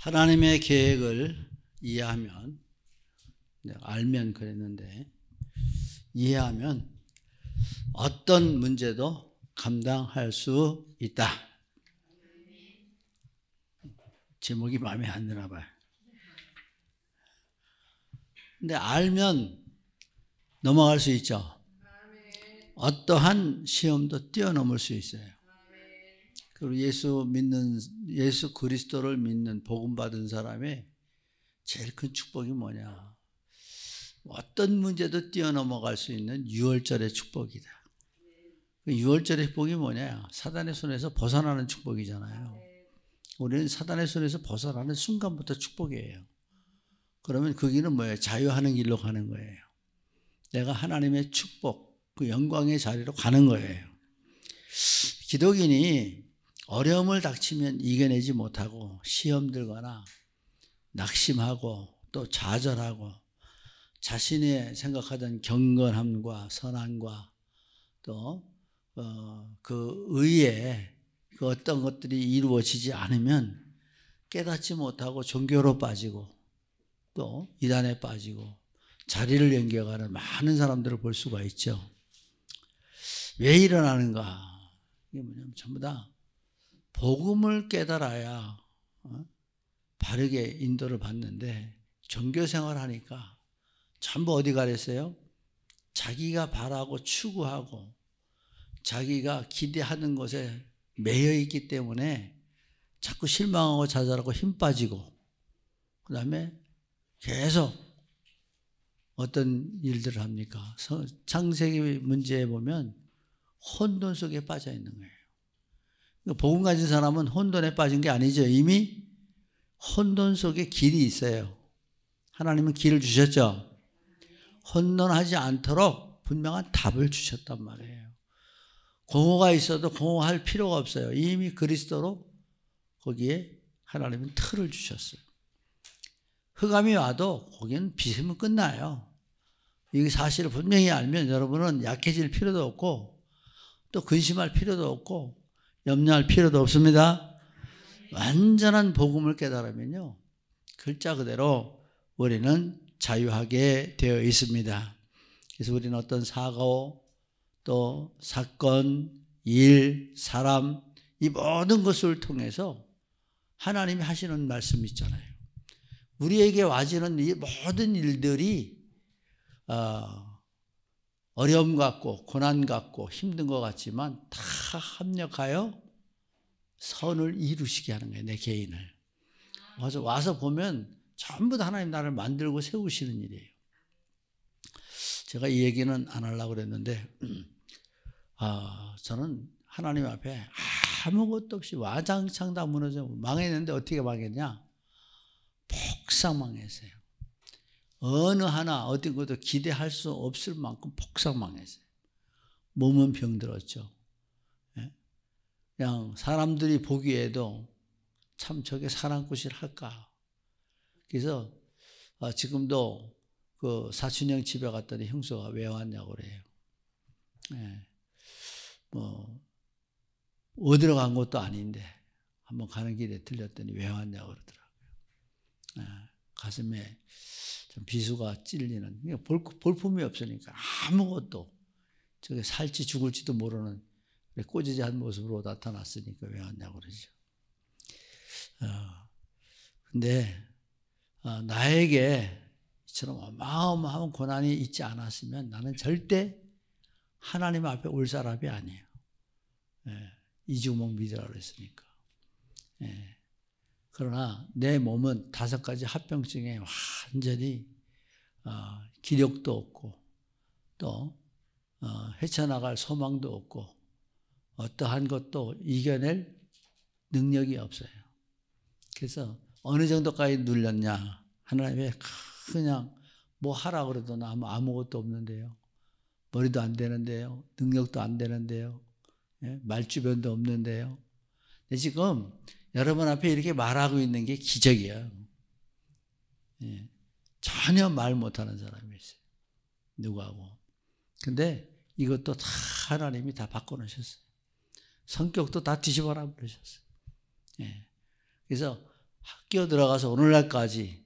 하나님의 계획을 이해하면, 내가 알면 그랬는데, 이해하면 어떤 문제도 감당할 수 있다. 제목이 마음에 안 드나 봐요. 근데 알면 넘어갈 수 있죠. 어떠한 시험도 뛰어넘을 수 있어요. 그리고 예수 그리스도를 믿는 복음 받은 사람의 제일 큰 축복이 뭐냐? 어떤 문제도 뛰어넘어갈 수 있는 유월절의 축복이다. 그 유월절의 축복이 뭐냐? 사단의 손에서 벗어나는 축복이잖아요. 우리는 사단의 손에서 벗어나는 순간부터 축복이에요. 그러면 그 길은 뭐예요? 자유하는 길로 가는 거예요. 내가 하나님의 축복, 그 영광의 자리로 가는 거예요. 기독인이 어려움을 닥치면 이겨내지 못하고 시험 들거나 낙심하고 또 좌절하고 자신의 생각하던 경건함과 선함과 또 그 의에 그 어떤 것들이 이루어지지 않으면 깨닫지 못하고 종교로 빠지고 또 이단에 빠지고 자리를 옮겨가는 많은 사람들을 볼 수가 있죠. 왜 일어나는가? 이게 뭐냐면 전부 다 복음을 깨달아야 바르게 인도를 받는데 종교 생활을 하니까 전부 어디 가랬어요? 자기가 바라고 추구하고 자기가 기대하는 것에 매여 있기 때문에 자꾸 실망하고 좌절하고 힘 빠지고 그 다음에 계속 어떤 일들을 합니까? 창세기 문제에 보면 혼돈 속에 빠져 있는 거예요. 복음 가진 사람은 혼돈에 빠진 게 아니죠. 이미 혼돈 속에 길이 있어요. 하나님은 길을 주셨죠. 혼돈하지 않도록 분명한 답을 주셨단 말이에요. 공허가 있어도 공허할 필요가 없어요. 이미 그리스도로 거기에 하나님은 틀을 주셨어요. 흑암이 와도 거기는 비으면 끝나요. 이 사실을 분명히 알면 여러분은 약해질 필요도 없고 또 근심할 필요도 없고 염려할 필요도 없습니다. 완전한 복음을 깨달으면요, 글자 그대로 우리는 자유하게 되어 있습니다. 그래서 우리는 어떤 사고 또 사건, 일, 사람 이 모든 것을 통해서 하나님이 하시는 말씀이 있잖아요. 우리에게 와지는 이 모든 일들이 어려움 같고 고난 같고 힘든 것 같지만 다 합력하여 선을 이루시게 하는 거예요. 내 개인을. 와서 보면 전부 다 하나님 나를 만들고 세우시는 일이에요. 제가 이 얘기는 안 하려고 그랬는데 저는 하나님 앞에 아무것도 없이 와장창 다 무너져 망했는데 어떻게 망했냐? 폭삭 망했어요. 어느 하나 어떤 것도 기대할 수 없을 만큼 폭삭 망했어요. 몸은 병들었죠. 그냥 사람들이 보기에도 참 저게 사랑꾼이 할까. 그래서 지금도 그 사촌 형 집에 갔더니 형수가 왜 왔냐고 그래요. 뭐 어디로 간 것도 아닌데 한번 가는 길에 들렸더니 왜 왔냐고 그러더라고요. 가슴에 좀 비수가 찔리는, 볼품이 없으니까 아무것도 저게 살지 죽을지도 모르는 꼬지지한 모습으로 나타났으니까 왜 왔냐고 그러죠. 근데 나에게 이처럼 어마어마한 고난이 있지 않았으면 나는 절대 하나님 앞에 올 사람이 아니에요. 이주먹 믿으라 그랬으니까. 그러나 내 몸은 5가지 합병증에 완전히 기력도 없고 또 헤쳐나갈 소망도 없고 어떠한 것도 이겨낼 능력이 없어요. 그래서 어느 정도까지 눌렸냐? 하나님의 그냥 뭐 하라고 그래도 나 아무것도 없는데요. 머리도 안 되는데요. 능력도 안 되는데요. 말주변도 없는데요. 근데 지금 여러분 앞에 이렇게 말하고 있는 게 기적이에요. 전혀 말 못하는 사람이 있어요. 누구하고. 근데 이것도 다 하나님이 다 바꿔놓으셨어요. 성격도 다 뒤집어라 버리셨어요. 그래서 학교 들어가서 오늘날까지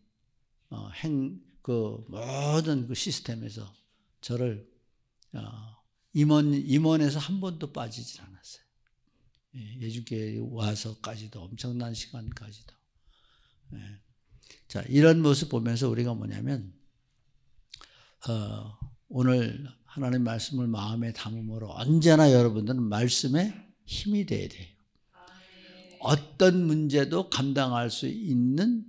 그 모든 그 시스템에서 저를 임원에서 한 번도 빠지질 않았어요. 예주교에 와서까지도 엄청난 시간까지도. 자, 이런 모습 보면서 우리가 뭐냐면 오늘 하나님 말씀을 마음에 담음으로 언제나 여러분들은 말씀에 힘이 돼야 돼요. 어떤 문제도 감당할 수 있는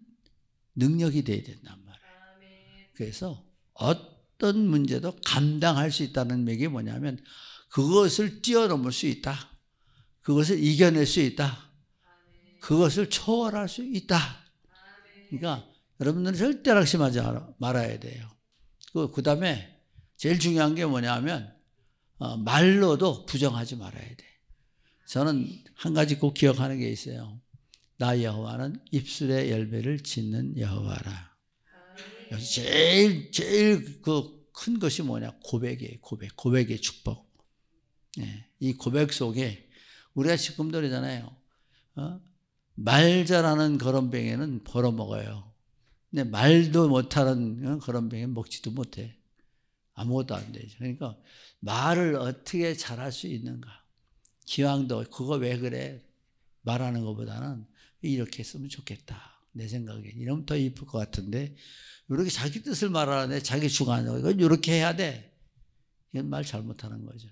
능력이 돼야 된단 말이에요. 그래서 어떤 문제도 감당할 수 있다는 얘기 뭐냐면 그것을 뛰어넘을 수 있다. 그것을 이겨낼 수 있다. 그것을 초월할 수 있다. 그러니까 여러분들은 절대 낙심하지 말아야 돼요. 그 다음에 제일 중요한 게 뭐냐면 말로도 부정하지 말아야 돼. 저는 한 가지 꼭 기억하는 게 있어요. 나 여호와는 입술의 열매를 짓는 여호와라. 여기서 제일 그 큰 것이 뭐냐? 고백이에요. 고백의 축복. 이 고백 속에 우리가 지금도 그러잖아요. 말 잘하는 거렁뱅이는 벌어먹어요. 근데 말도 못하는 거렁뱅이는 먹지도 못해. 아무것도 안 되죠. 그러니까 말을 어떻게 잘할 수 있는가. 기왕도 그거 왜 그래? 말하는 것보다는 이렇게 했으면 좋겠다. 내 생각엔 이러면 더 이쁠 것 같은데 이렇게 자기 뜻을 말하는데 자기 주관으로 이건 이렇게 해야 돼. 이건 말 잘못하는 거죠.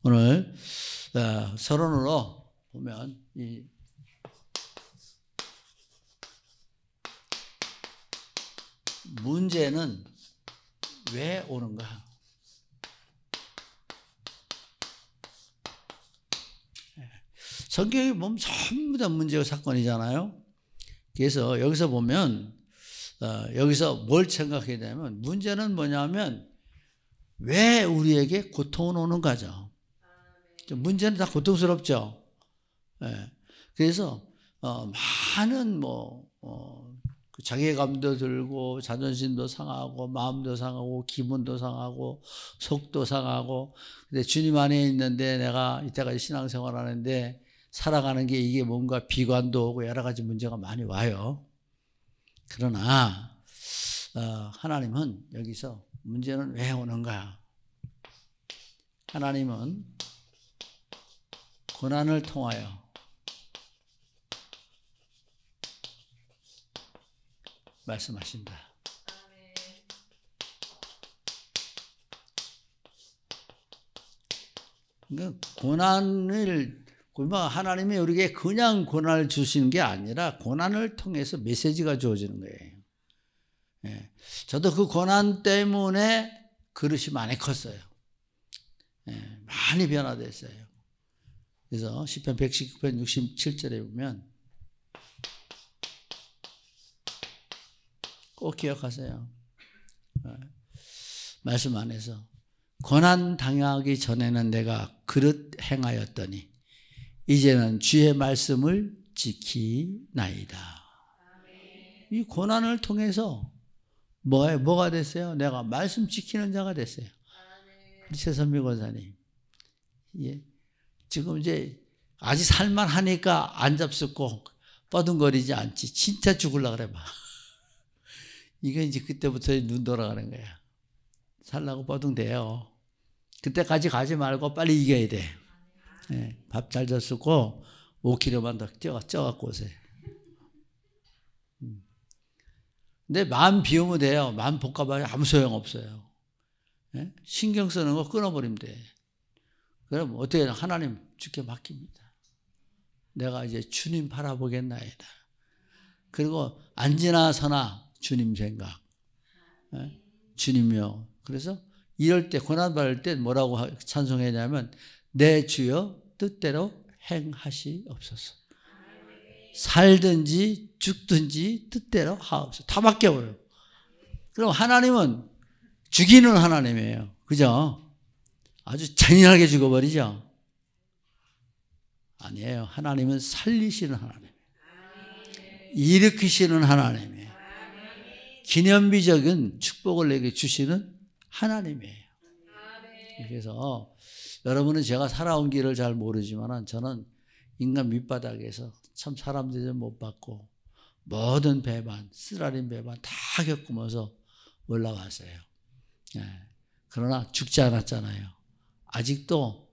오늘 서론으로 보면 이 문제는 왜 오는가? 성경에 보면 전부 다 문제와 사건이잖아요. 그래서 여기서 보면 여기서 뭘 생각해야 되냐면 문제는 뭐냐면 왜 우리에게 고통은 오는가죠. 문제는 다 고통스럽죠. 그래서 많은 자괴감도 들고 자존심도 상하고 마음도 상하고 기분도 상하고 속도 상하고 근데 주님 안에 있는데 내가 이때까지 신앙생활 하는데 살아가는 게 이게 뭔가 비관도 오고 여러 가지 문제가 많이 와요. 그러나 하나님은 여기서 문제는 왜 오는가? 하나님은 고난을 통하여 말씀하신다. 그러니까 하나님이 우리에게 그냥 고난을 주시는 게 아니라 고난을 통해서 메시지가 주어지는 거예요. 저도 그 고난 때문에 그릇이 많이 컸어요. 많이 변화됐어요. 그래서 시편 119편 67절에 보면 꼭 기억하세요. 말씀 안에서 고난 당하기 전에는 내가 그릇 행하였더니 이제는 주의 말씀을 지키나이다. 이 고난을 통해서 뭐가 됐어요? 내가 말씀 지키는 자가 됐어요. 우리 최선미 권사님. 예. 지금 이제 아직 살만하니까 안 잡숫고 뻐둥거리지 않지. 진짜 죽으려고 그래 봐. 이거 이제 그때부터 눈 돌아가는 거야. 살라고 뻐둥대요. 그때까지 가지 말고 빨리 이겨야 돼. 밥 잘 줬고 5kg만 더 쪄갖고 오세요. 근데 마음 비우면 돼요. 마음 볶아봐야 아무 소용없어요. 신경 쓰는 거 끊어버리면 돼. 그럼 어떻게 하나님 주께 맡깁니다. 내가 이제 주님 바라보겠나이다. 그리고 앉으나 서나 주님 생각. 주님이요. 그래서 이럴 때 고난받을 때 뭐라고 찬송하냐면 내 주여 뜻대로 행하시옵소서. 살든지 죽든지 뜻대로 하옵소서. 다 맡겨버려요. 그럼 하나님은 죽이는 하나님이에요. 그죠? 아주 잔인하게 죽어버리죠? 아니에요. 하나님은 살리시는 하나님이에요. 일으키시는 하나님이에요. 기념비적인 축복을 내게 주시는 하나님이에요. 그래서 여러분은 제가 살아온 길을 잘 모르지만 저는 인간 밑바닥에서 참 사람들이 못 받고 모든 배반, 쓰라린 배반 다 겪으면서 올라왔어요. 그러나 죽지 않았잖아요. 아직도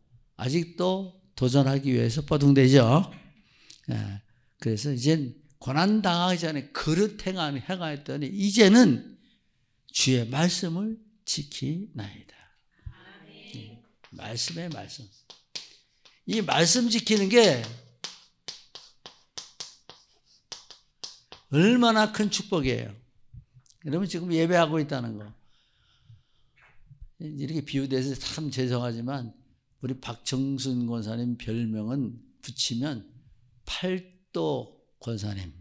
도전하기 위해서 뻐둥대죠. 그래서 이젠 고난 당하기 전에 그릇 행하였더니 이제는 주의 말씀을 지키나이다. 말씀의 말씀. 이 말씀 지키는 게 얼마나 큰 축복이에요. 여러분 지금 예배하고 있다는 거. 이렇게 비유돼서 참 죄송하지만 우리 박정순 권사님 별명은 붙이면 팔도 권사님.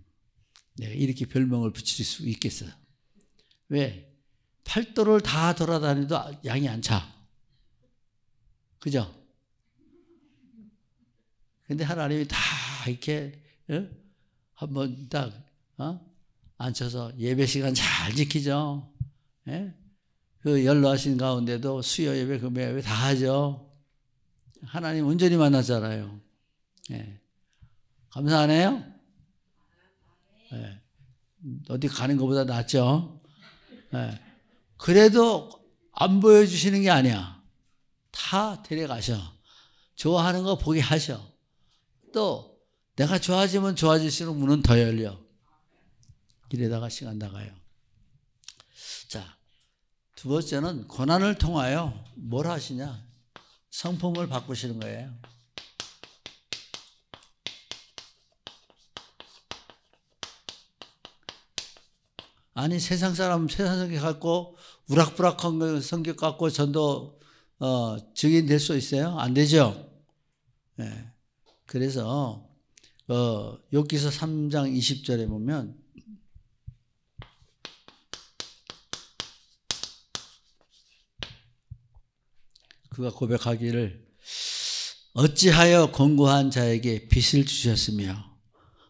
내가 이렇게 별명을 붙일 수 있겠어요. 왜? 팔도를 다 돌아다니도 양이 안 차. 그죠? 근데 하나님이 다 이렇게 한번 딱 앉혀서 예배 시간 잘 지키죠. 그 연로하신 가운데도 수요 예배, 금요 예배 다 하죠. 하나님 온전히 만났잖아요. 감사하네요. 어디 가는 것보다 낫죠. 그래도 안 보여주시는 게 아니야. 다 데려가셔. 좋아하는 거 보게 하셔. 또 내가 좋아지면 좋아질수록 문은 더 열려. 이래다가 시간 나가요. 자, 두 번째는 고난을 통하여 뭘 하시냐? 성품을 바꾸시는 거예요. 아니 세상 사람 세상 성격 갖고 우락부락한 성격 갖고 전도 증인 될 수 있어요? 안 되죠. 그래서 욥기서 3장 20절에 보면 그가 고백하기를 어찌하여 권고한 자에게 빚을 주셨으며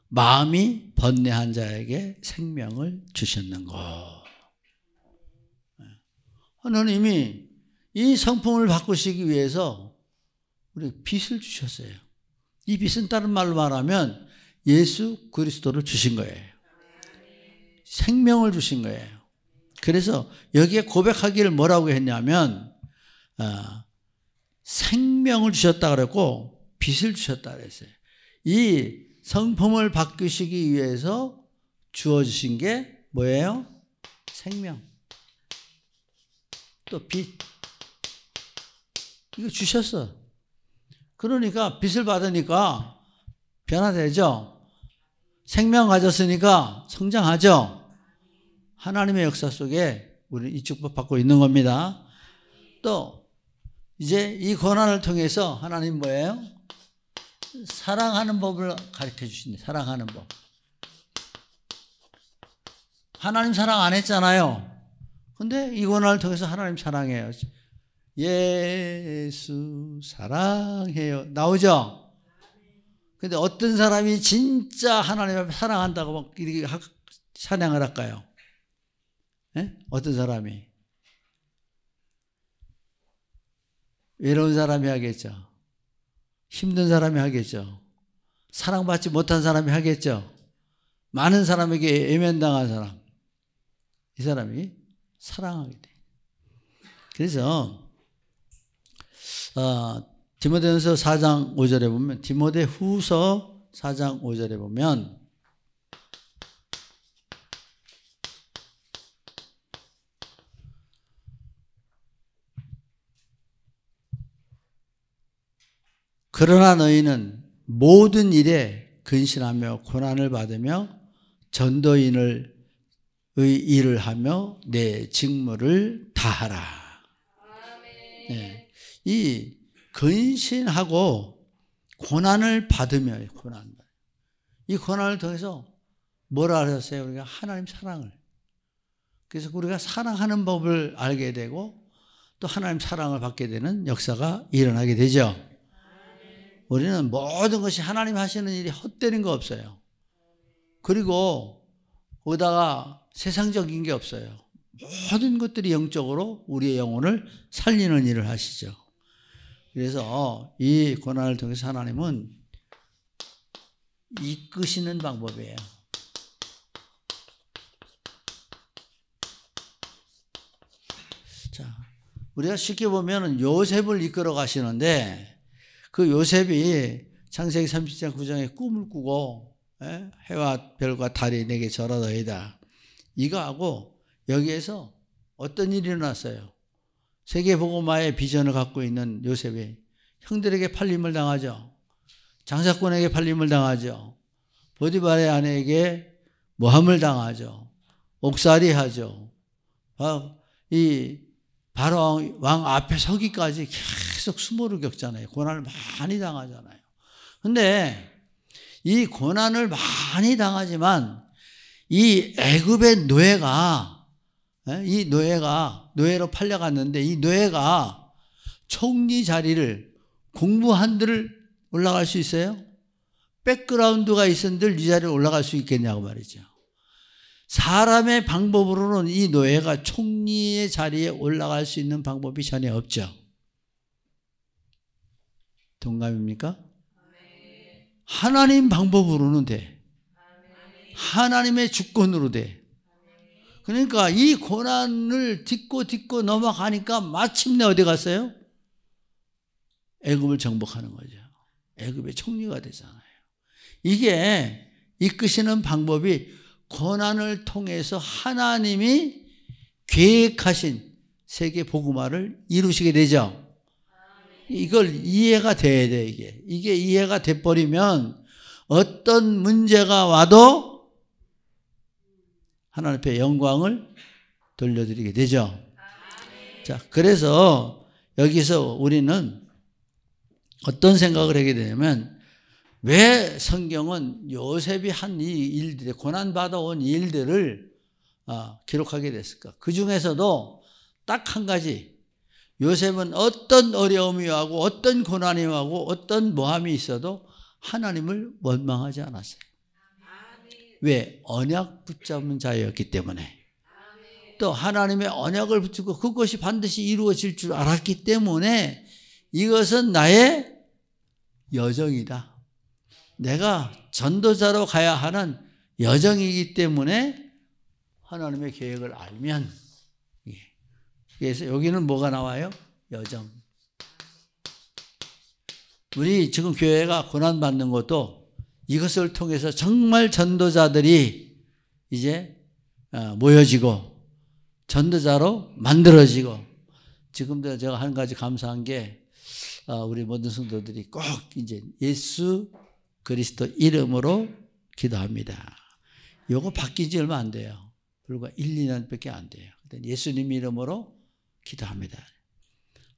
마음이 번뇌한 자에게 생명을 주셨는고. 하나님이 이 성품을 바꾸시기 위해서 우리 빚을 주셨어요. 이 빚은 다른 말로 말하면 예수 그리스도를 주신 거예요. 생명을 주신 거예요. 그래서 여기에 고백하기를 뭐라고 했냐면 생명을 주셨다 그랬고 빚을 주셨다 그랬어요. 이 성품을 바꾸시기 위해서 주어주신 게 뭐예요? 생명. 또 빚. 이거 주셨어. 그러니까 빚을 받으니까 변화되죠. 생명 가졌으니까 성장하죠. 하나님의 역사 속에 우리는 이 축복 받고 있는 겁니다. 또 이제 이 고난을 통해서 하나님 뭐예요? 사랑하는 법을 가르쳐 주신대. 사랑하는 법. 하나님 사랑 안 했잖아요. 근데 이 고난을 통해서 하나님 사랑해요. 예수 사랑해요. 나오죠? 근데 어떤 사람이 진짜 하나님 앞에 사랑한다고 막 이렇게 찬양을 할까요? 어떤 사람이? 외로운 사람이 하겠죠. 힘든 사람이 하겠죠. 사랑받지 못한 사람이 하겠죠. 많은 사람에게 외면당한 사람. 이 사람이 사랑하게 돼. 그래서 디모데전서 4장 5절에 보면 디모데후서 4장 5절에 보면 그러나 너희는 모든 일에 근신하며 고난을 받으며 전도인의 일을 하며 내 직무를 다하라. 네. 이 근신하고 고난을 받으며 이 고난을 통해서 뭐라 하셨어요? 우리가 하나님 사랑을. 그래서 우리가 사랑하는 법을 알게 되고 또 하나님 사랑을 받게 되는 역사가 일어나게 되죠. 우리는 모든 것이 하나님 하시는 일이 헛되는 거 없어요. 그리고 거기다가 세상적인 게 없어요. 모든 것들이 영적으로 우리의 영혼을 살리는 일을 하시죠. 그래서 이 고난을 통해서 하나님은 이끄시는 방법이에요. 우리가 쉽게 보면 요셉을 이끌어 가시는데 그 요셉이 창세기 30장 9장에 꿈을 꾸고 해와 별과 달이 내게 절하더이다. 이거하고 여기에서 어떤 일이 일어났어요? 세계복음화의 비전을 갖고 있는 요셉이 형들에게 팔림을 당하죠. 장사꾼에게 팔림을 당하죠. 보디발의 아내에게 모함을 당하죠. 옥살이하죠. 이 바로 왕 앞에 서기까지 계속 수모를 겪잖아요. 고난을 많이 당하잖아요. 근데 이 고난을 많이 당하지만 이 애굽의 노예로 팔려갔는데 이 노예가 총리 자리를 공부한들 올라갈 수 있어요? 백그라운드가 있은들 이 자리에 올라갈 수 있겠냐고 말이죠. 사람의 방법으로는 이 노예가 총리의 자리에 올라갈 수 있는 방법이 전혀 없죠. 동감입니까? 하나님 방법으로는 돼. 하나님의 주권으로 돼. 그러니까 이 고난을 딛고 넘어가니까 마침내 어디 갔어요? 애굽을 정복하는 거죠. 애굽의 총리가 되잖아요. 이게 이끄시는 방법이 고난을 통해서 하나님이 계획하신 세계 복음화를 이루시게 되죠. 이걸 이해가 돼야 돼, 이게 이해가 돼버리면 어떤 문제가 와도 하나님 앞에 영광을 돌려드리게 되죠. 자, 그래서 여기서 우리는 어떤 생각을 하게 되냐면 왜 성경은 요셉이 한 이 일들에 고난받아온 일들을 기록하게 됐을까? 그 중에서도 딱 한 가지, 요셉은 어떤 어려움이 오고 어떤 고난이 오고 어떤 모함이 있어도 하나님을 원망하지 않았어요. 왜? 언약 붙잡은 자였기 때문에. 또 하나님의 언약을 붙이고 그것이 반드시 이루어질 줄 알았기 때문에 이것은 나의 여정이다. 내가 전도자로 가야 하는 여정이기 때문에 하나님의 계획을 알면, 그래서 여기는 뭐가 나와요? 여정. 우리 지금 교회가 고난받는 것도 이것을 통해서 정말 전도자들이 이제 모여지고 전도자로 만들어지고, 지금도 제가 한 가지 감사한 게 우리 모든 성도들이 꼭 이제 예수 그리스도 이름으로 기도합니다. 요거 바뀌지 얼마 안 돼요. 불과 1, 2년밖에 안 돼요. 예수님 이름으로 기도합니다.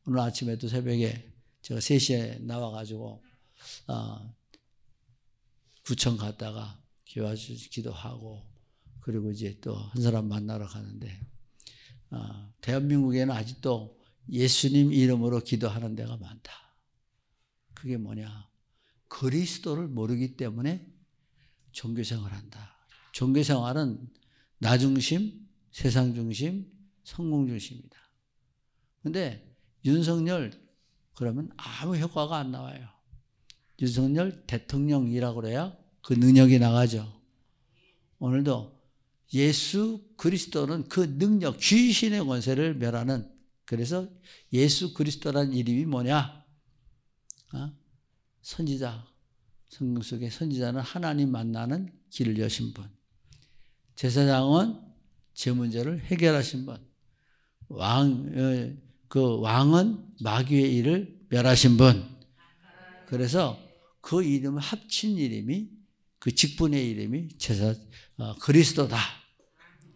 오늘 아침에도 새벽에 제가 3시에 나와가지고 구청 갔다가 기도하고, 그리고 이제 또 한 사람 만나러 가는데 대한민국에는 아직도 예수님 이름으로 기도하는 데가 많다. 그게 뭐냐? 그리스도를 모르기 때문에 종교생활을 한다. 종교생활은 나 중심, 세상 중심, 성공 중심이다. 근데 윤석열 그러면 아무 효과가 안 나와요. 윤석열 대통령이라고 그래야 그 능력이 나가죠. 오늘도 예수 그리스도는 그 능력, 귀신의 권세를 멸하는, 그래서 예수 그리스도라는 이름이 뭐냐? 선지자, 성경 속의 선지자는 하나님 만나는 길을 여신 분, 제사장은 제 문제를 해결하신 분, 그 왕은 마귀의 일을 멸하신 분. 그래서 그 이름을 합친 이름이, 그 직분의 이름이 그리스도다.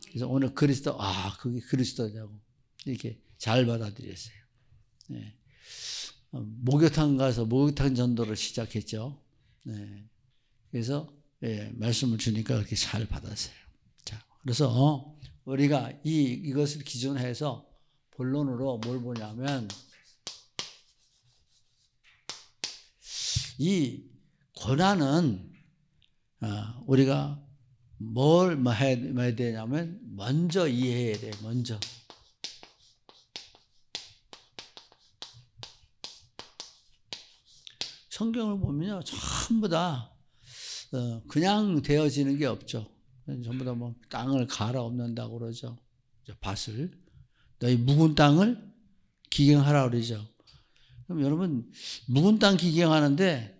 그래서 오늘 그리스도, 그게 그리스도냐고 이렇게 잘 받아들였어요. 네. 목욕탕 가서 목욕탕 전도를 시작했죠. 네. 그래서 말씀을 주니까 그렇게 잘 받았어요. 자, 그래서 우리가 이것을 기준해서 본론으로 뭘 보냐면, 이 고난은 우리가 뭐 해야 되냐면 먼저 이해해야 돼. 먼저. 성경을 보면요, 전부 다 그냥 되어지는 게 없죠. 전부 다 뭐 땅을 갈아 엎는다고 그러죠. 밭을, 너희 묵은 땅을 기경하라 그러죠. 그럼 여러분 묵은 땅 기경하는데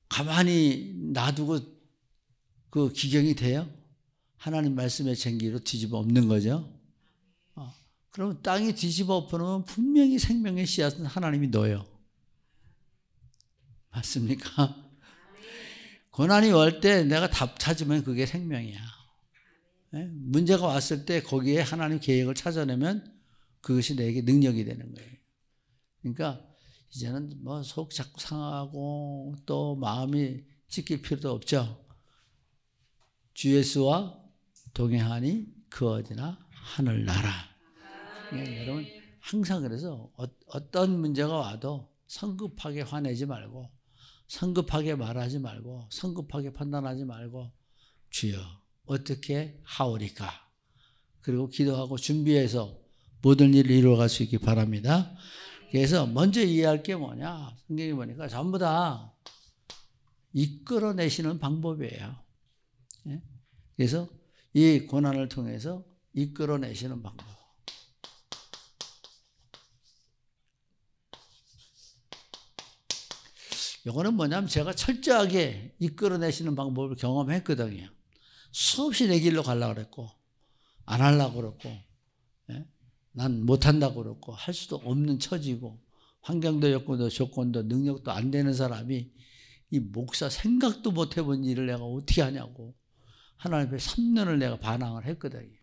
가만히 놔두고 그 기경이 돼요? 하나님 말씀의 쟁기로 뒤집어 엎는 거죠. 그러면 땅이 뒤집어 엎으면 분명히 생명의 씨앗은 하나님이 넣어요. 맞습니까? 고난이 올 때 내가 답 찾으면 그게 생명이야. 문제가 왔을 때 거기에 하나님 계획을 찾아내면 그것이 내게 능력이 되는 거예요. 그러니까 이제는 뭐 속 자꾸 상하고 또 마음이 찢길 필요도 없죠. 주 예수와 동행하니 그 어디나 하늘나라. 여러분 항상 그래서 어떤 문제가 와도 성급하게 화내지 말고 성급하게 말하지 말고 성급하게 판단하지 말고 주여 어떻게 하오리까. 그리고 기도하고 준비해서 모든 일을 이루어갈 수 있기 바랍니다. 그래서 먼저 이해할 게 뭐냐. 성경에 보니까 전부 다 이끌어내시는 방법이에요. 그래서 이 고난을 통해서 이끌어내시는 방법. 이거는 뭐냐면 제가 철저하게 이끌어내시는 방법을 경험했거든요. 수없이 내 길로 가려고 그랬고 안 하려고 그랬고 난 못한다고 그랬고 할 수도 없는 처지고 환경도 여건도 조건도 능력도 안 되는 사람이 이 목사 생각도 못 해본 일을 내가 어떻게 하냐고 하나님 앞에 3년을 내가 반항을 했거든요.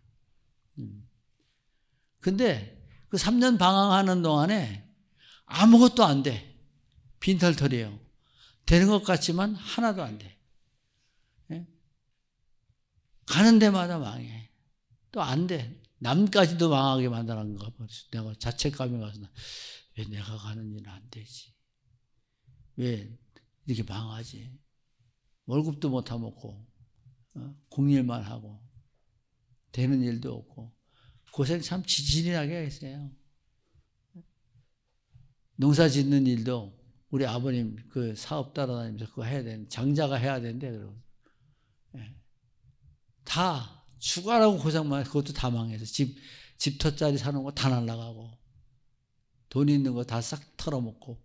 근데 그 3년 방황하는 동안에 아무것도 안 돼. 빈털털이에요. 되는 것 같지만 하나도 안 돼. 가는 데마다 망해. 또 안 돼. 남까지도 망하게 만드는 거 봐. 내가 자책감이 가서 왜 내가 가는 일은 안 되지? 왜 이렇게 망하지? 월급도 못 타먹고 공일만 하고 되는 일도 없고 고생 참 지질하게 했어요. 농사 짓는 일도 우리 아버님 그 사업 따라다니면서 그거 해야 되는데 장자가 해야 되는데 그러고 다 죽어라고 고생만 해서 그것도 다 망해서 집터짜리 사는 거 다 날라가고 돈 있는 거 다 싹 털어먹고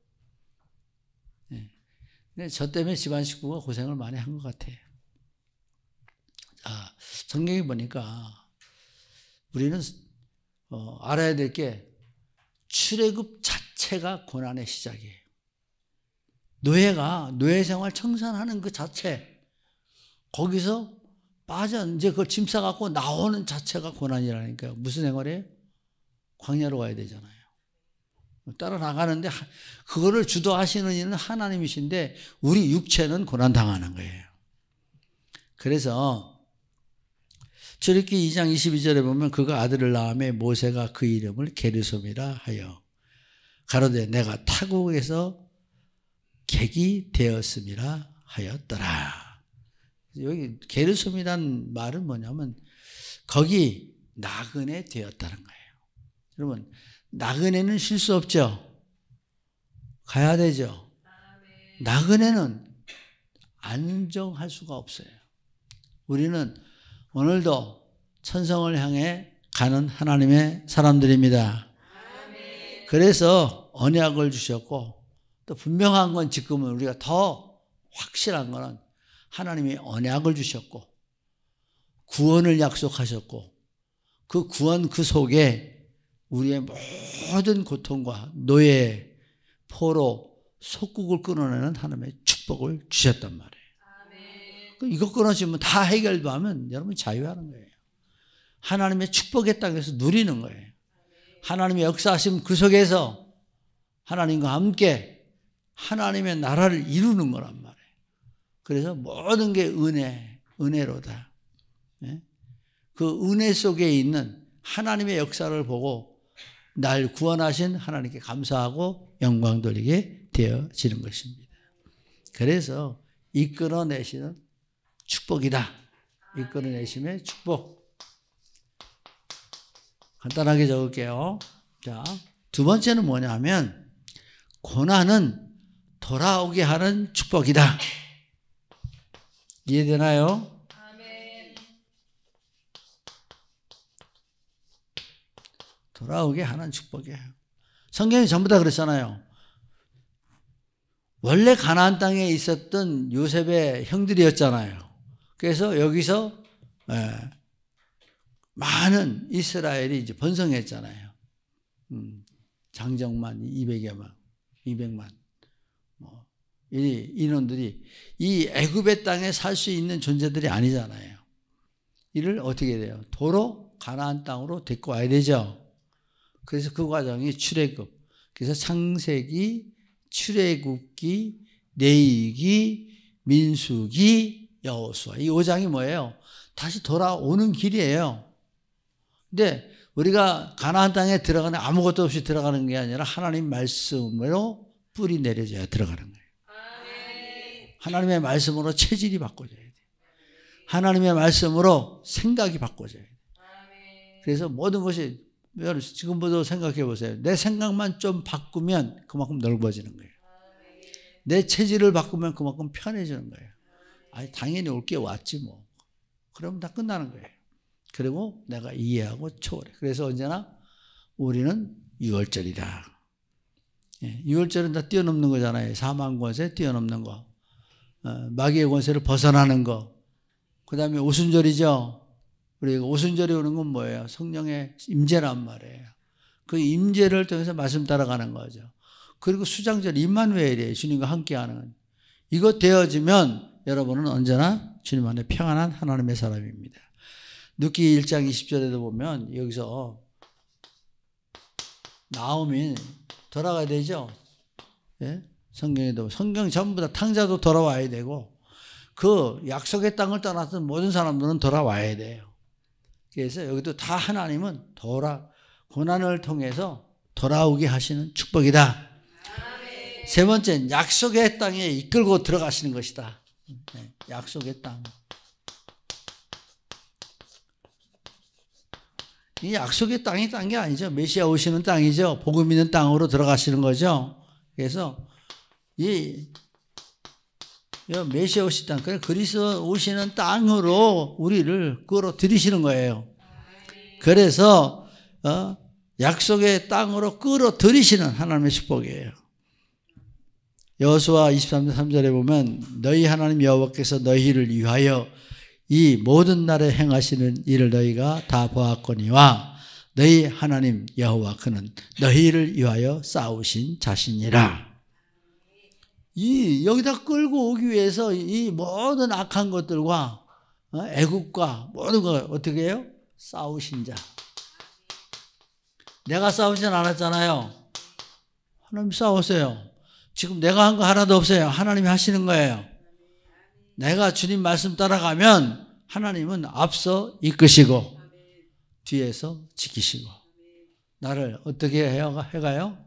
근데 저 때문에 집안 식구가 고생을 많이 한 것 같아요. 자, 성경에 보니까 우리는 알아야 될 게 출애굽 자체가 고난의 시작이에요. 노예 생활 청산하는 그 자체 거기서 빠져 이제 그걸 짐 싸갖고 나오는 자체가 고난이라니까요. 무슨 생활이에요? 광야로 가야 되잖아요. 따라 나가는데 그거를 주도하시는 이는 하나님이신데 우리 육체는 고난 당하는 거예요. 그래서 출애굽기 2장 22절에 보면 그가 아들을 낳음에 모세가 그 이름을 게르솜이라 하여 가로되 내가 타국에서 객이 되었음이라 하였더라. 여기 게르솜이란 말은 뭐냐면 거기 나그네 되었다는 거예요. 여러분 나그네는 쉴 수 없죠. 가야 되죠. 나그네는 안정할 수가 없어요. 우리는 오늘도 천성을 향해 가는 하나님의 사람들입니다. 그래서 언약을 주셨고 또 분명한 건 지금은 우리가 더 확실한 거는 하나님이 언약을 주셨고 구원을 약속하셨고 그 구원 그 속에 우리의 모든 고통과 노예, 포로, 속국을 끊어내는 하나님의 축복을 주셨단 말이에요. 이거 끊어지면 다 해결하면 여러분 자유하는 거예요. 하나님의 축복의 땅에서 누리는 거예요. 하나님의 역사하심 그 속에서 하나님과 함께 하나님의 나라를 이루는 거란 말이에요. 그래서 모든 게 은혜로다. 그 은혜 속에 있는 하나님의 역사를 보고 날 구원하신 하나님께 감사하고 영광 돌리게 되어지는 것입니다. 그래서 이끌어내시는 축복이다. 이끌어내심의 축복. 간단하게 적을게요. 자, 두 번째는 뭐냐면 고난은 돌아오게 하는 축복이다. 이해되나요? 아멘. 돌아오게 하는 축복이에요. 성경이 전부 다 그렇잖아요. 원래 가나안 땅에 있었던 요셉의 형들이었잖아요. 그래서 여기서 많은 이스라엘이 이제 번성했잖아요. 장정만 200만. 이 인원들이 이 애굽의 땅에 살 수 있는 존재들이 아니잖아요. 이를 어떻게 돼요? 도로 가나안 땅으로 데리고 와야 되죠. 그래서 그 과정이 출애굽. 그래서 창세기, 출애굽기, 레위기, 민수기, 여호수아. 이 5장이 뭐예요? 다시 돌아오는 길이에요. 근데 우리가 가나안 땅에 들어가는 아무것도 없이 들어가는 게 아니라 하나님 말씀으로 뿌리 내려져야 들어가는 거예요. 하나님의 말씀으로 체질이 바꿔져야 돼요. 하나님의 말씀으로 생각이 바꿔져야 돼요. 그래서 모든 것이 지금부터 생각해 보세요. 내 생각만 좀 바꾸면 그만큼 넓어지는 거예요. 내 체질을 바꾸면 그만큼 편해지는 거예요. 아니, 당연히 올 게 왔지 뭐. 그러면 다 끝나는 거예요. 그리고 내가 이해하고 초월해. 그래서 언제나 우리는 유월절이다. 6월절은 다 뛰어넘는 거잖아요. 사망 권세 뛰어넘는 거. 마귀의 권세를 벗어나는 거. 그 다음에 오순절이죠. 그리고 오순절이 오는 건 뭐예요? 성령의 임재란 말이에요. 그 임재를 통해서 말씀 따라가는 거죠. 그리고 수장절 임마누엘이에요. 주님과 함께하는. 이거 되어지면 여러분은 언제나 주님 안에 평안한 하나님의 사람입니다. 룻기 1장 20절에도 보면 여기서 나오면 돌아가야 되죠. 예? 성경에도 성경 전부 다 탕자도 돌아와야 되고 그 약속의 땅을 떠났던 모든 사람들은 돌아와야 돼요. 그래서 여기도 다 하나님은 고난을 통해서 돌아오게 하시는 축복이다. 세 번째는 약속의 땅에 이끌고 들어가시는 것이다. 약속의 땅. 이 약속의 땅이 딴 게 아니죠. 메시아 오시는 땅이죠. 복음 있는 땅으로 들어가시는 거죠. 그래서 이 메시아 오신 땅, 그리스도 오시는 땅으로 우리를 끌어들이시는 거예요. 그래서 약속의 땅으로 끌어들이시는 하나님의 축복이에요. 여호수아 23장 3절에 보면 너희 하나님 여호와께서 너희를 위하여 이 모든 날에 행하시는 일을 너희가 다 보았거니와 너희 하나님 여호와 그는 너희를 위하여 싸우신 자신이라. 여기다 끌고 오기 위해서 이 모든 악한 것들과 애국과 모든 걸 어떻게 해요? 싸우신 자. 내가 싸우진 않았잖아요. 하나님 싸웠어요. 지금 내가 한 거 하나도 없어요. 하나님이 하시는 거예요. 내가 주님 말씀 따라가면 하나님은 앞서 이끄시고 뒤에서 지키시고 나를 어떻게 해가요?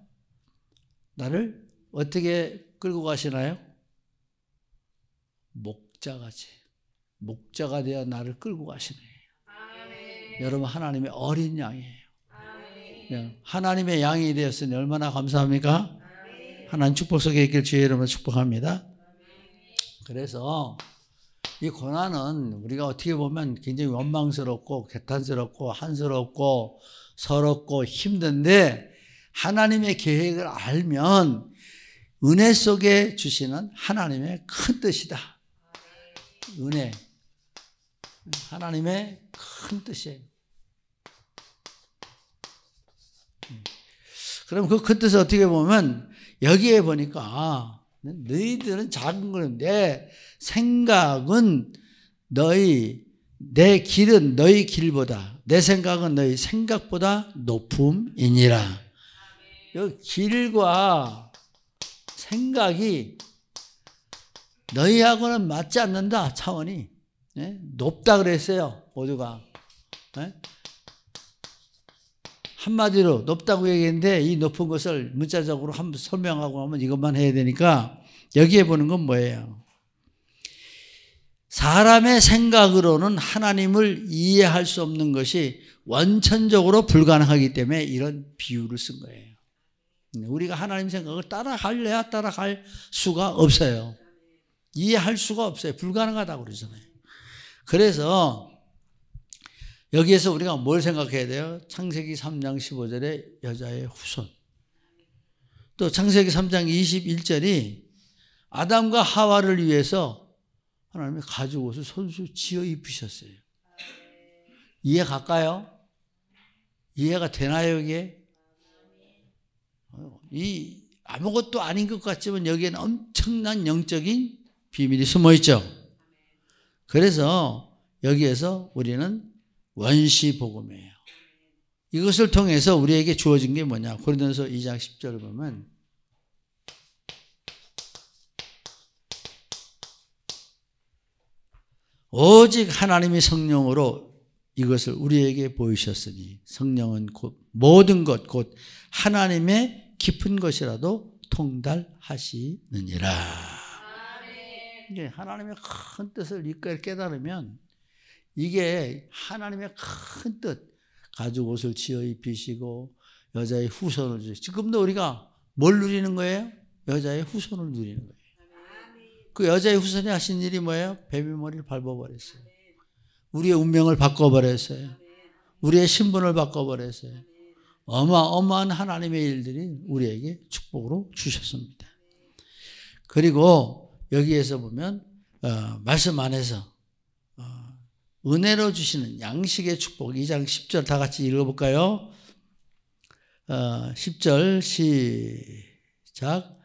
나를 어떻게 끌고 가시나요? 목자같이. 목자가 되어 나를 끌고 가시네요. 여러분 하나님의 어린 양이에요. 하나님의 양이 되었으니 얼마나 감사합니까? 하나님 축복 속에 있길 주의 이름으로 축복합니다. 그래서 이 고난은 우리가 어떻게 보면 굉장히 원망스럽고 개탄스럽고 한스럽고 서럽고 힘든데 하나님의 계획을 알면 은혜 속에 주시는 하나님의 큰 뜻이다. 은혜. 하나님의 큰 뜻이에요. 그럼 그 큰 뜻을 어떻게 보면 여기에 보니까 너희들은 작은 건데 생각은 내 길은 너희 길보다 내 생각은 너희 생각보다 높음이니라. 여기 길과 생각이 너희하고는 맞지 않는다. 차원이 높다 그랬어요. 모두가 한마디로 높다고 얘기했는데 이 높은 것을 문자적으로 한번 설명하고 하면 이것만 해야 되니까 여기에 보는 건 뭐예요? 사람의 생각으로는 하나님을 이해할 수 없는 것이 원천적으로 불가능하기 때문에 이런 비유를 쓴 거예요. 우리가 하나님 생각을 따라갈래야 따라갈 수가 없어요. 이해할 수가 없어요. 불가능하다고 그러잖아요. 그래서 여기에서 우리가 뭘 생각해야 돼요? 창세기 3장 15절에 여자의 후손. 또 창세기 3장 21절이 아담과 하와를 위해서 하나님이 가죽 옷을 손수 지어 입으셨어요. 이해 갈까요? 이해가 되나요, 이게? 이 아무것도 아닌 것 같지만 여기에는 엄청난 영적인 비밀이 숨어 있죠. 그래서 여기에서 우리는 원시 복음이에요. 이것을 통해서 우리에게 주어진 게 뭐냐? 고린도서 2장 10절을 보면 오직 하나님이 성령으로 이것을 우리에게 보이셨으니 성령은 곧 모든 것 곧 하나님의 깊은 것이라도 통달하시느니라. 이게 하나님의 큰 뜻을 깨달으면 이게 하나님의 큰 뜻, 가죽 옷을 지어 입히시고 여자의 후손을 주시고, 지금도 우리가 뭘 누리는 거예요? 여자의 후손을 누리는 거예요. 그 여자의 후손이 하신 일이 뭐예요? 뱀의 머리를 밟아버렸어요. 우리의 운명을 바꿔버렸어요. 우리의 신분을 바꿔버렸어요. 어마어마한 하나님의 일들이 우리에게 축복으로 주셨습니다. 그리고 여기에서 보면 말씀 안에서 은혜로 주시는 양식의 축복, 2장 10절 다 같이 읽어볼까요? 10절 시작.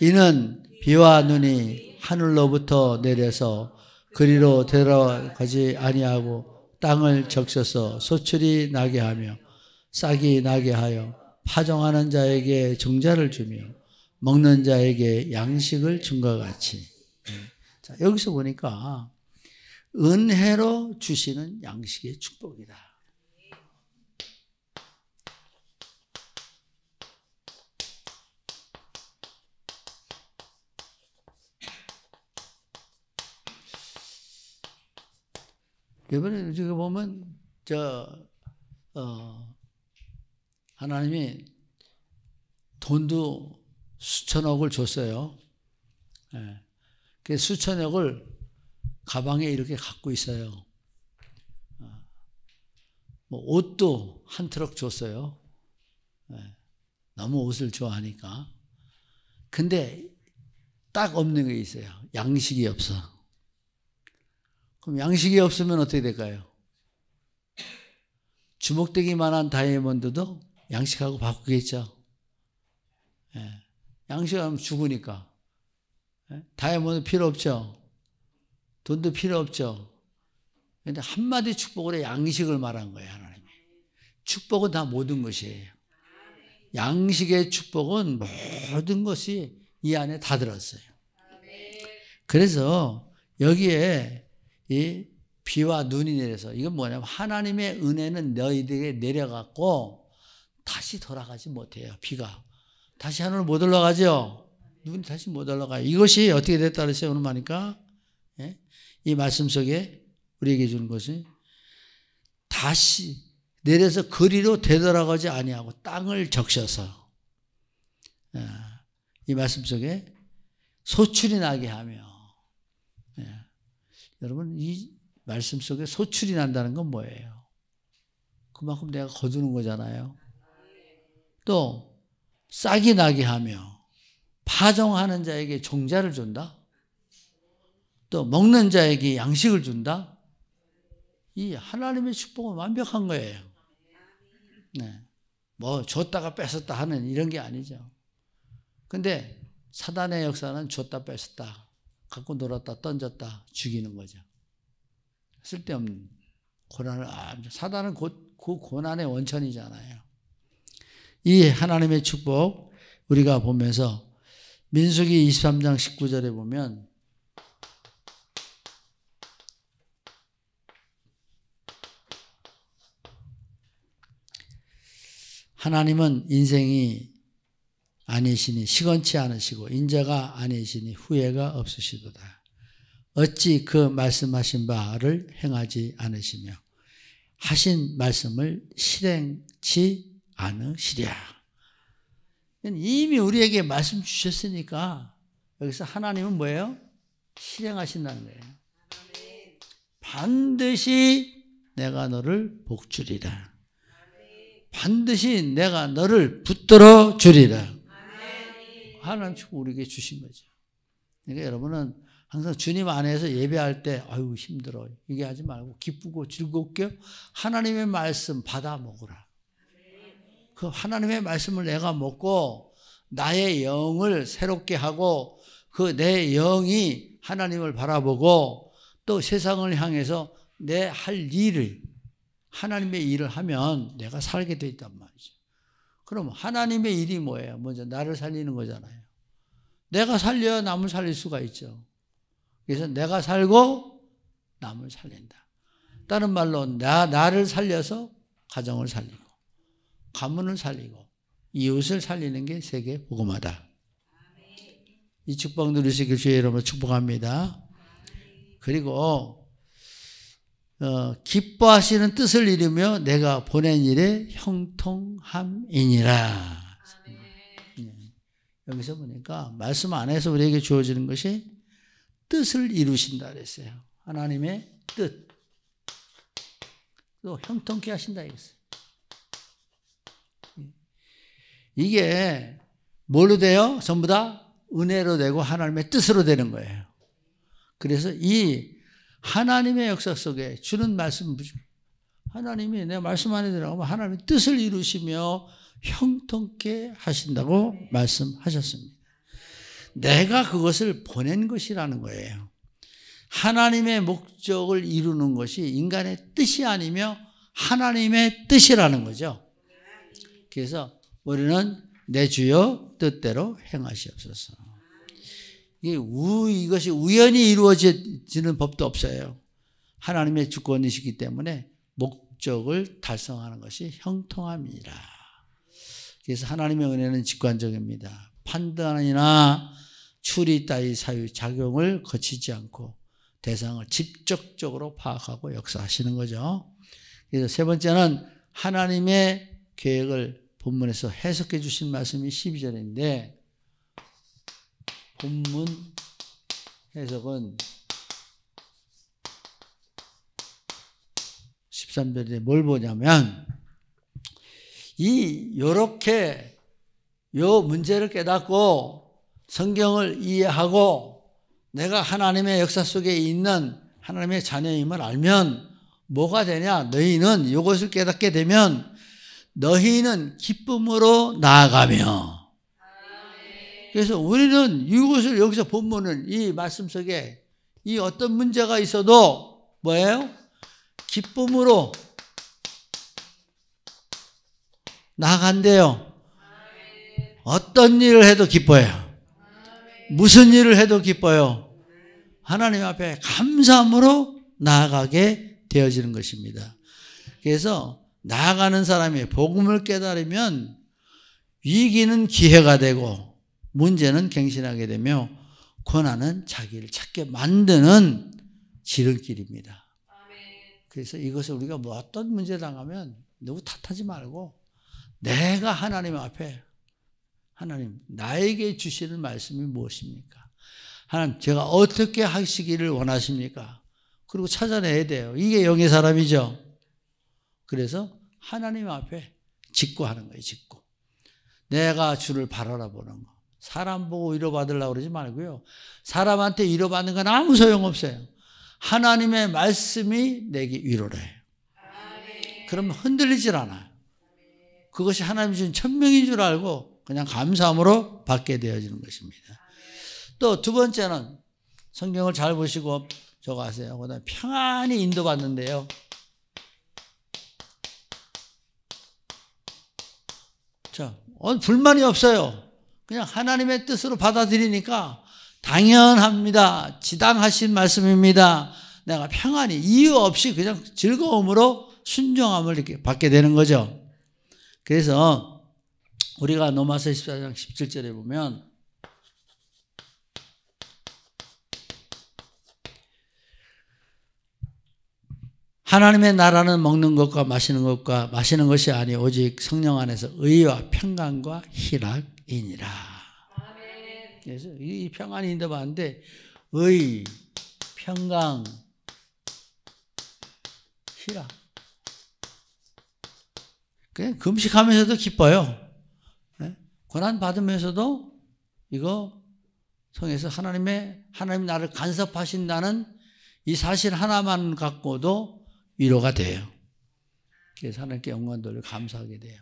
이는 비와 눈이 하늘로부터 내려서 그리로 되돌아가지 아니하고 땅을 적셔서 소출이 나게 하며 싹이 나게 하여 파종하는 자에게 종자를 주며 먹는 자에게 양식을 준 것 같이. 자, 여기서 보니까 은혜로 주시는 양식의 축복이다. 이번에 우리가 보면 하나님이 돈도 수천억을 줬어요. 예. 그 수천억을 가방에 이렇게 갖고 있어요. 뭐 옷도 한 트럭 줬어요. 예. 너무 옷을 좋아하니까. 근데 딱 없는 게 있어요. 양식이 없어. 그럼 양식이 없으면 어떻게 될까요? 주먹대기만한 다이아몬드도 양식하고 바꾸겠죠. 예. 양식하면 죽으니까. 예? 다이아몬드 필요 없죠. 돈도 필요 없죠. 그런데 한마디 축복으로 양식을 말한 거예요, 하나님이. 축복은 다 모든 것이에요. 양식의 축복은 모든 것이 이 안에 다 들었어요. 그래서 여기에 이 비와 눈이 내려서, 이건 뭐냐면 하나님의 은혜는 너희들에게 내려갔고 다시 돌아가지 못해요. 비가 다시 하늘로 못 올라가죠. 눈이 다시 못 올라가요. 이것이 어떻게 됐다 그랬어요? 오늘 말이니까 이 말씀 속에 우리에게 주는 것이 다시 내려서 거리로 되돌아가지 아니하고 땅을 적셔서 이 말씀 속에 소출이 나게 하며. 여러분, 이 말씀 속에 소출이 난다는 건 뭐예요? 그만큼 내가 거두는 거잖아요. 또 싹이 나게 하며 파종하는 자에게 종자를 준다. 또 먹는 자에게 양식을 준다. 이 하나님의 축복은 완벽한 거예요. 네. 뭐 줬다가 뺏었다 하는 이런 게 아니죠. 근데 사단의 역사는 줬다 뺏었다, 갖고 놀았다 던졌다 죽이는 거죠. 쓸데없는 고난을, 사단은 곧 그 고난의 원천이잖아요. 이 하나님의 축복 우리가 보면서 민수기 23장 19절에 보면 하나님은 인생이 아니시니 시건치 않으시고 인자가 아니시니 후회가 없으시도다. 어찌 그 말씀하신 바를 행하지 않으시며 하신 말씀을 실행치 않으시랴. 이미 우리에게 말씀 주셨으니까 여기서 하나님은 뭐예요? 실행하신다는 거예요. 반드시 내가 너를 복주리라. 반드시 내가 너를 붙들어 주리라. 하나님 축복 우리에게 주신 거죠. 그러니까 여러분은 항상 주님 안에서 예배할 때 아유 힘들어 이게 하지 말고 기쁘고 즐겁게 하나님의 말씀 받아 먹으라. 그 하나님의 말씀을 내가 먹고 나의 영을 새롭게 하고 그 내 영이 하나님을 바라보고 또 세상을 향해서 내 할 일을 하나님의 일을 하면 내가 살게 돼 있단 말이죠. 그럼 하나님의 일이 뭐예요? 먼저 나를 살리는 거잖아요. 내가 살려야 남을 살릴 수가 있죠. 그래서 내가 살고 남을 살린다. 다른 말로 나를 살려서 가정을 살리고 가문을 살리고 이웃을 살리는 게 세계 복음화다. 이 축복 누리시길 주의 이름으로 축복합니다. 그리고 기뻐하시는 뜻을 이루며 내가 보낸 일에 형통함이니라. 여기서 보니까 말씀 안에서 우리에게 주어지는 것이 뜻을 이루신다 그랬어요. 하나님의 뜻. 또 형통케 하신다 이랬어요. 이게 뭘로 돼요? 전부 다 은혜로 되고 하나님의 뜻으로 되는 거예요. 그래서 이 하나님의 역사 속에 주는 말씀, 하나님이 내 말씀 안에 들어가면 하나님의 뜻을 이루시며 형통케 하신다고 말씀하셨습니다. 내가 그것을 보낸 것이라는 거예요. 하나님의 목적을 이루는 것이 인간의 뜻이 아니며 하나님의 뜻이라는 거죠. 그래서 우리는 내 주여 뜻대로 행하시옵소서. 이것이 우연히 이루어지는 법도 없어요. 하나님의 주권이시기 때문에 목적을 달성하는 것이 형통함이라. 그래서 하나님의 은혜는 직관적입니다. 판단이나 추리 따위 사유 작용을 거치지 않고 대상을 직접적으로 파악하고 역사하시는 거죠. 그래서 세 번째는 하나님의 계획을 본문에서 해석해 주신 말씀이 12절인데 본문 해석은 13절에 뭘 보냐면 요렇게 요 문제를 깨닫고 성경을 이해하고 내가 하나님의 역사 속에 있는 하나님의 자녀임을 알면 뭐가 되냐? 너희는 이것을 깨닫게 되면 너희는 기쁨으로 나아가며. 그래서 우리는 이것을 여기서 본문은 이 말씀 속에 이 어떤 문제가 있어도 뭐예요? 기쁨으로 나아간대요. 어떤 일을 해도 기뻐요. 무슨 일을 해도 기뻐요. 하나님 앞에 감사함으로 나아가게 되어지는 것입니다. 그래서 나아가는 사람이 복음을 깨달으면 위기는 기회가 되고 문제는 갱신하게 되며 고난은 자기를 찾게 만드는 지름길입니다. 그래서 이것을 우리가 뭐 어떤 문제 당하면 누구 탓하지 말고 내가 하나님 앞에 하나님 나에게 주시는 말씀이 무엇입니까? 하나님 제가 어떻게 하시기를 원하십니까? 그리고 찾아내야 돼요. 이게 영의 사람이죠. 그래서 하나님 앞에 직구하는 거예요. 직구. 내가 주를 바라보는 거. 사람 보고 위로받으려고 그러지 말고요. 사람한테 위로받는 건 아무 소용없어요. 하나님의 말씀이 내게 위로를 해요. 그러면 흔들리질 않아요. 그것이 하나님 주신 천명인 줄 알고 그냥 감사함으로 받게 되어지는 것입니다. 또 두 번째는 성경을 잘 보시고 저거 아세요. 그다음에 평안히 인도받는데요. 자, 불만이 없어요. 그냥 하나님의 뜻으로 받아들이니까 당연합니다. 지당하신 말씀입니다. 내가 평안히 이유 없이 그냥 즐거움으로 순종함을 이렇게 받게 되는 거죠. 그래서 우리가 로마서 14장 17절에 보면 하나님의 나라는 먹는 것과 마시는 것이 아니 오직 성령 안에서 의와 평강과 희락이니라. 그래서 이 평안이 인도받는데 의, 평강, 희락 금식하면서도 기뻐요. 고난 받으면서도 이거 통해서 하나님 나를 간섭하신다는 이 사실 하나만 갖고도 위로가 돼요. 그래서 하나님께 영광 돌려 감사하게 돼요.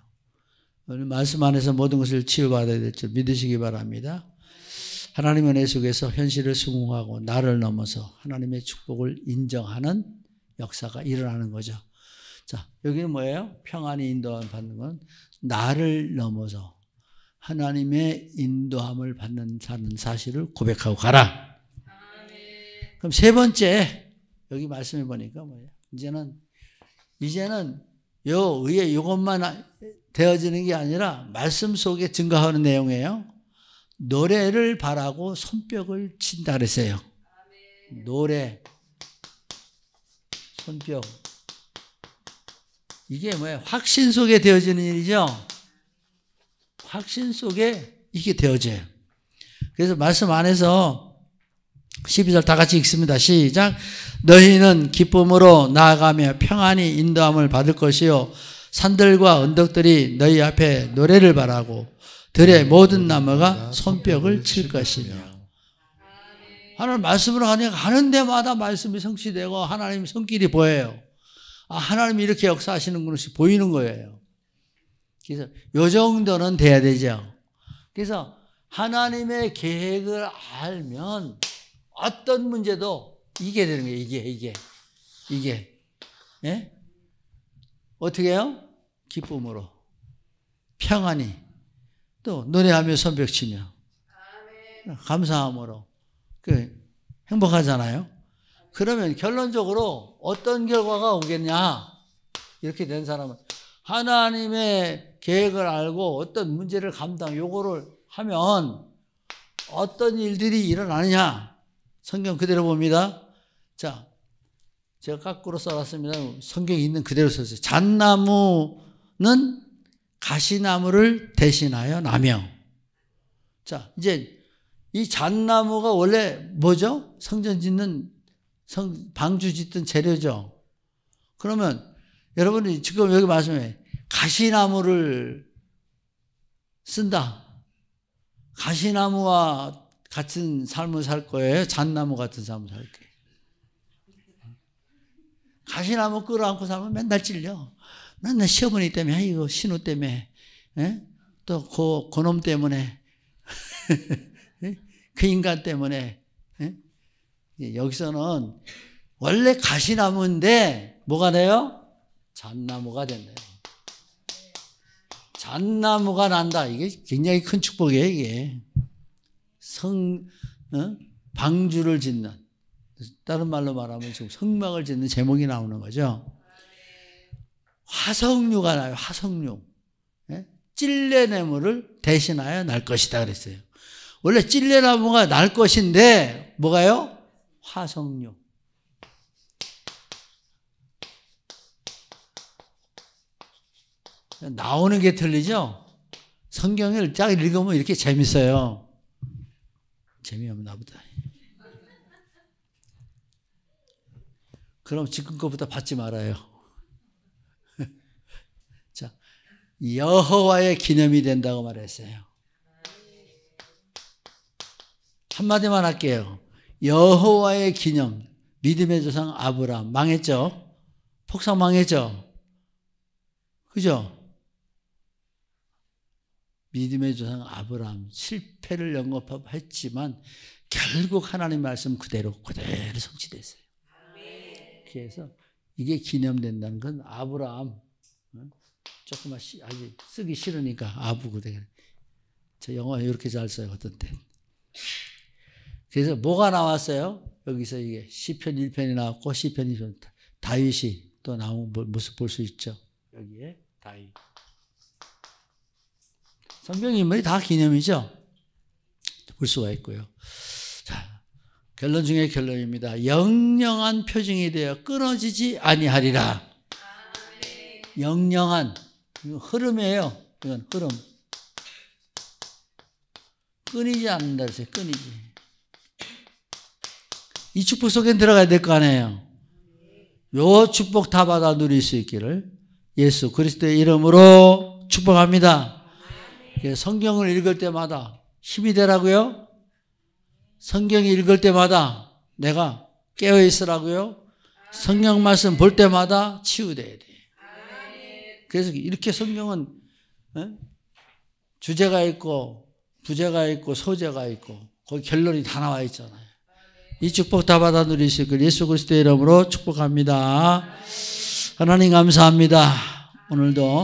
오늘 말씀 안에서 모든 것을 치유받아야 될 줄 믿으시기 바랍니다. 하나님의 은혜 속에서 현실을 수긍하고 나를 넘어서 하나님의 축복을 인정하는 역사가 일어나는 거죠. 자, 여기는 뭐예요? 평안히 인도함을 받는 건 나를 넘어서 하나님의 인도함을 받는 사실을 고백하고 가라. 그럼 세 번째, 여기 말씀해 보니까 뭐예요? 이제는 이것만 되어지는 게 아니라 말씀 속에 증거하는 내용이에요. 노래를 바라고 손뼉을 친다 그랬어요. 노래, 손뼉. 이게 뭐예요? 확신 속에 되어지는 일이죠. 확신 속에 이게 되어져요. 그래서 말씀 안에서 12절 다 같이 읽습니다. 시작. 너희는 기쁨으로 나아가며 평안히 인도함을 받을 것이요 산들과 언덕들이 너희 앞에 노래를 바라고 들의 모든 나무가 손뼉을 칠 것이며. 하나님 말씀으로 가는 데마다 말씀이 성취되고 하나님 손길이 보여요. 하나님이 이렇게 역사하시는 것이 보이는 거예요. 그래서 요 정도는 돼야 되죠. 그래서 하나님의 계획을 알면 어떤 문제도 이게 되는 거예요. 이게. 예? 어떻게 해요? 기쁨으로, 평안히, 또 노래하며 손뼉치며, 감사함으로 행복하잖아요. 그러면 결론적으로 어떤 결과가 오겠냐? 이렇게 된 사람은 하나님의 계획을 알고 어떤 문제를 요거를 하면 어떤 일들이 일어나느냐? 성경 그대로 봅니다. 자, 제가 거꾸로 써놨습니다. 성경에 있는 그대로 썼어요. 잣나무는 가시나무를 대신하여 나며. 자, 이제 이 잣나무가 원래 뭐죠? 성전 짓는, 방주 짓던 재료죠. 그러면 여러분이 지금 여기 말씀해 가시나무를 쓴다. 가시나무와 같은 삶을 살 거예요? 잣나무 같은 삶을 살 거예요? 가시나무 끌어안고 살면 맨날 찔려. 맨날 시어머니 때문에, 이거 신우 때문에, 또 그놈 때문에, 그 인간 때문에. 여기서는 원래 가시나무인데 뭐가 돼요? 잣나무가 된대요. 잣나무가 난다. 이게 굉장히 큰 축복이에요, 이게. 방주를 짓는, 다른 말로 말하면 지금 성막을 짓는 제목이 나오는 거죠. 화석류가 나요, 화석류. 찔레나무를 대신하여 날 것이다 그랬어요. 원래 찔레나무가 날 것인데 뭐가요? 화석류. 나오는 게 틀리죠? 성경을 쫙 읽으면 이렇게 재밌어요. 재미없나 보다. 그럼 지금 거보다 받지 말아요. 자, 여호와의 기념이 된다고 말했어요. 한마디만 할게요. 여호와의 기념. 믿음의 조상 아브라함 망했죠? 폭삭 망했죠? 그죠? 믿음의 조상 아브라함 실패를 영접했지만 결국 하나님 말씀 그대로 성취됐어요. 그래서 이게 기념된다는 건 아브라함, 조금만 아직 쓰기 싫으니까 아부 그대로. 저 영어 이렇게 잘 써요, 어떤 때. 그래서 뭐가 나왔어요? 여기서 이게 시편 1편이 나왔고 시편 2편 다윗이 또 나온 모습 볼 수 있죠. 여기에 다윗. 성경 인물이 다 기념이죠. 볼 수가 있고요. 자, 결론 중에 결론입니다. 영영한 표징이 되어 끊어지지 아니하리라. 영영한, 이건 흐름이에요. 이건 흐름. 끊이지 않는다 그랬어요. 끊이지. 이 축복 속에 들어가야 될 거 아니에요. 요 축복 다 받아 누릴 수 있기를 예수 그리스도의 이름으로 축복합니다. 성경을 읽을 때마다 힘이 되라고요. 성경 읽을 때마다 내가 깨어 있으라고요. 성경 말씀 볼 때마다 치유돼야 돼. 그래서 이렇게 성경은 주제가 있고 부제가 있고 소제가 있고 거기 결론이 다 나와 있잖아요. 이 축복 다 받아 누리실 걸 예수 그리스도의 이름으로 축복합니다. 하나님 감사합니다. 오늘도